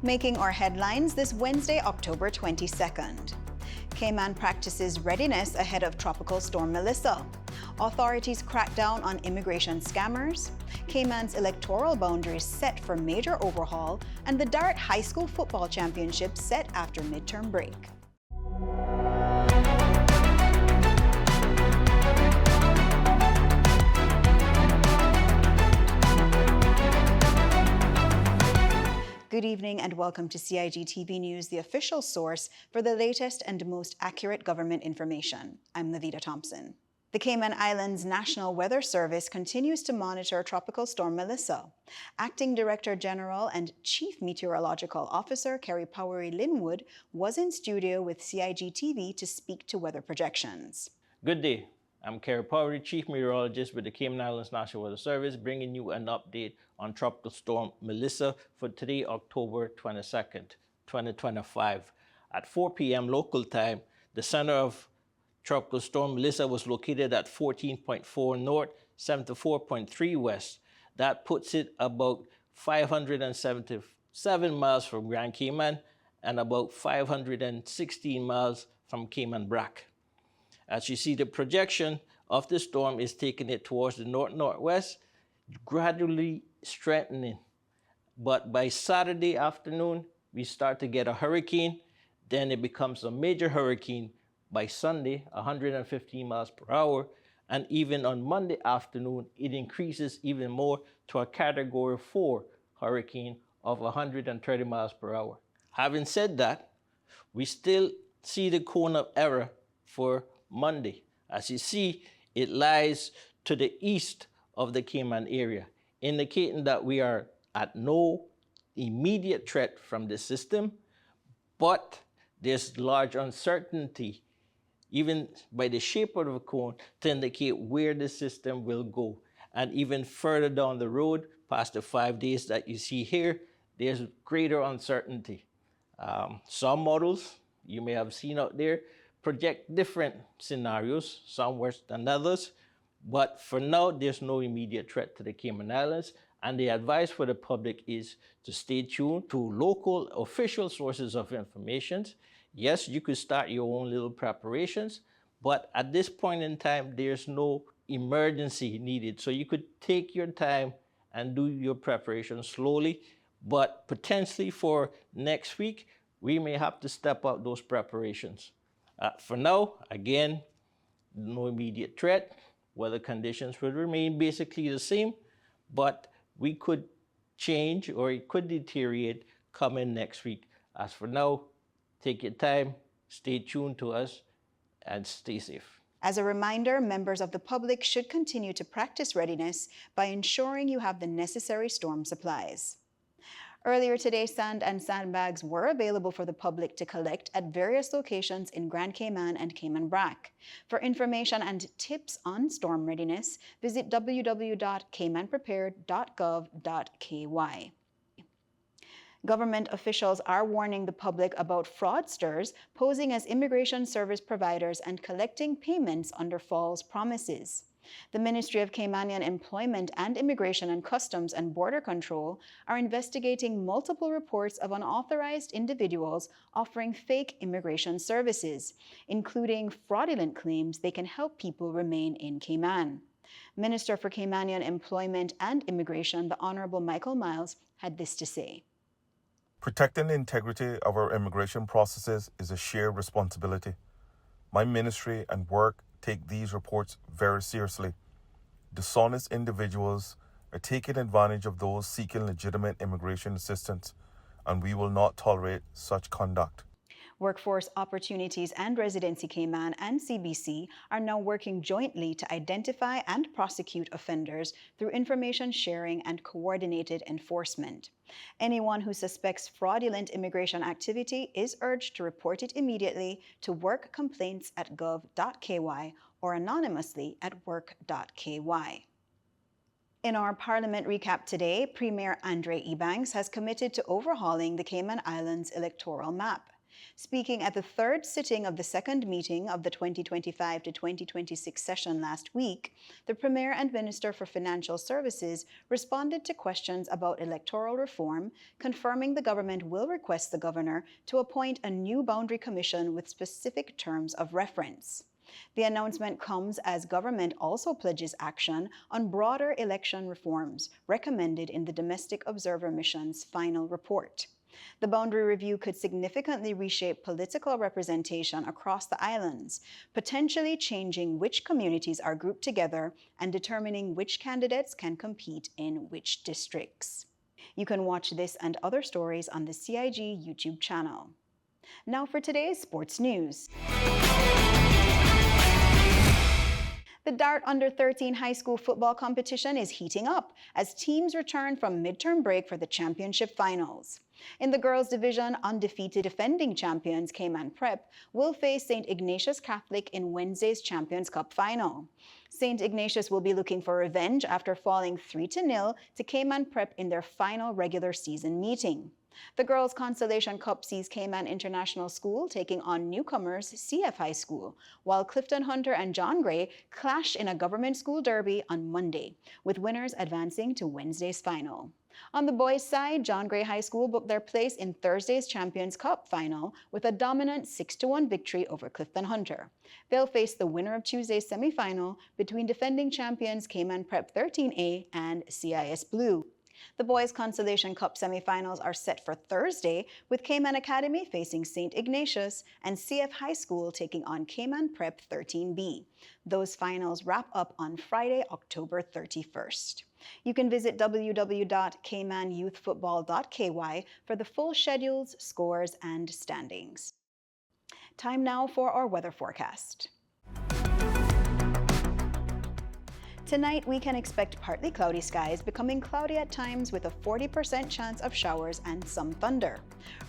Making our headlines this Wednesday, October 22nd. Cayman practices readiness ahead of Tropical Storm Melissa. Authorities crack down on immigration scammers. Cayman's electoral boundaries set for major overhaul, and the Dart High School Football Championship set after midterm break. Good evening and welcome to CIG TV News, the official source for the latest and most accurate government information. I'm Levita Thompson. The Cayman Islands National Weather Service continues to monitor Tropical Storm Melissa. Acting Director General and Chief Meteorological Officer Kerry Powery Linwood was in studio with CIG TV to speak to weather projections. Good day. I'm Kerry Powery, Chief Meteorologist with the Cayman Islands National Weather Service, bringing you an update on Tropical Storm Melissa for today, October 22nd, 2025. At 4 p.m. local time, the center of Tropical Storm Melissa was located at 14.4 north, 74.3 west. That puts it about 577 miles from Grand Cayman and about 516 miles from Cayman Brac. As you see, the projection of the storm is taking it towards the north-northwest, gradually strengthening. But by Saturday afternoon, we start to get a hurricane. Then it becomes a major hurricane by Sunday, 115 miles per hour. And even on Monday afternoon, it increases even more to a Category 4 hurricane of 130 miles per hour. Having said that, we still see the cone of error for Monday. As you see, it lies to the east of the Cayman area, indicating that we are at no immediate threat from the system, but there's large uncertainty, even by the shape of the cone, to indicate where the system will go. And even further down the road, past the 5 days that you see here, there's greater uncertainty. Some models you may have seen out there project different scenarios, some worse than others, but for now, there's no immediate threat to the Cayman Islands, and the advice for the public is to stay tuned to local official sources of information. Yes, you could start your own little preparations, but at this point in time, there's no emergency needed, so you could take your time and do your preparation slowly, but potentially for next week, we may have to step up those preparations. For now, again, no immediate threat. Weather conditions will remain basically the same, but we could change or it could deteriorate coming next week. As for now, take your time, stay tuned to us, and stay safe. As a reminder, members of the public should continue to practice readiness by ensuring you have the necessary storm supplies. Earlier today, sand and sandbags were available for the public to collect at various locations in Grand Cayman and Cayman Brac. For information and tips on storm readiness, visit www.caymanprepared.gov.ky. Government officials are warning the public about fraudsters posing as immigration service providers and collecting payments under false promises. The Ministry of Caymanian Employment and Immigration and Customs and Border Control are investigating multiple reports of unauthorized individuals offering fake immigration services, including fraudulent claims they can help people remain in Cayman. Minister for Caymanian Employment and Immigration, the Honorable Michael Miles, had this to say. Protecting the integrity of our immigration processes is a shared responsibility. My ministry and work take these reports very seriously. Dishonest individuals are taking advantage of those seeking legitimate immigration assistance, and we will not tolerate such conduct. Workforce Opportunities and Residency Cayman and CBC are now working jointly to identify and prosecute offenders through information sharing and coordinated enforcement. Anyone who suspects fraudulent immigration activity is urged to report it immediately to workcomplaints@gov.ky or anonymously at work.ky. In our Parliament recap today, Premier Andre Ebanks has committed to overhauling the Cayman Islands electoral map. Speaking at the third sitting of the second meeting of the 2025 to 2026 session last week, the Premier and Minister for Financial Services responded to questions about electoral reform, confirming the government will request the governor to appoint a new boundary commission with specific terms of reference. The announcement comes as government also pledges action on broader election reforms recommended in the Domestic Observer Mission's final report. The boundary review could significantly reshape political representation across the islands, potentially changing which communities are grouped together and determining which candidates can compete in which districts. You can watch this and other stories on the CIG YouTube channel. Now for today's sports news. The Dart Under-13 high school football competition is heating up as teams return from midterm break for the championship finals. In the girls' division, undefeated defending champions Cayman Prep will face St. Ignatius Catholic in Wednesday's Champions Cup final. St. Ignatius will be looking for revenge after falling 3-0 to Cayman Prep in their final regular season meeting. The Girls' Consolation Cup sees Cayman International School taking on newcomers CF High School, while Clifton Hunter and John Gray clash in a government school derby on Monday, with winners advancing to Wednesday's final. On the boys' side, John Gray High School booked their place in Thursday's Champions Cup final with a dominant 6-1 victory over Clifton Hunter. They'll face the winner of Tuesday's semifinal between defending champions Cayman Prep 13A and CIS Blue. The Boys' Consolation Cup semifinals are set for Thursday, with Cayman Academy facing St. Ignatius and CF High School taking on Cayman Prep 13B. Those finals wrap up on Friday, October 31st. You can visit www.caymanyouthfootball.ky for the full schedules, scores, and standings. Time now for our weather forecast. Tonight, we can expect partly cloudy skies becoming cloudy at times with a 40% chance of showers and some thunder.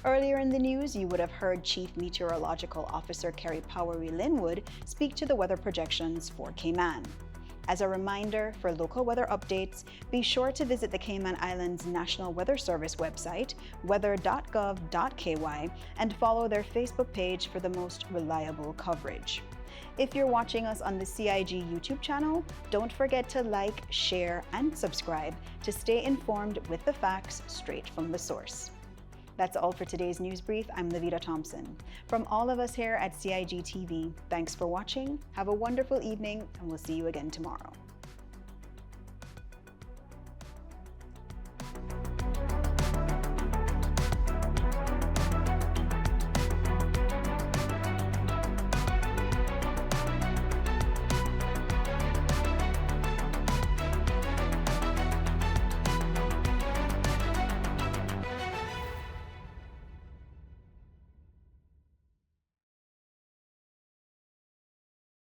Earlier in the news, you would have heard Chief Meteorological Officer Kerry Powery Linwood speak to the weather projections for Cayman. As a reminder, for local weather updates, be sure to visit the Cayman Islands National Weather Service website, weather.gov.ky, and follow their Facebook page for the most reliable coverage. If you're watching us on the CIG YouTube channel, don't forget to like, share, and subscribe to stay informed with the facts straight from the source. That's all for today's news brief. I'm Levita Thompson. From all of us here at CIG TV, thanks for watching, have a wonderful evening, and we'll see you again tomorrow.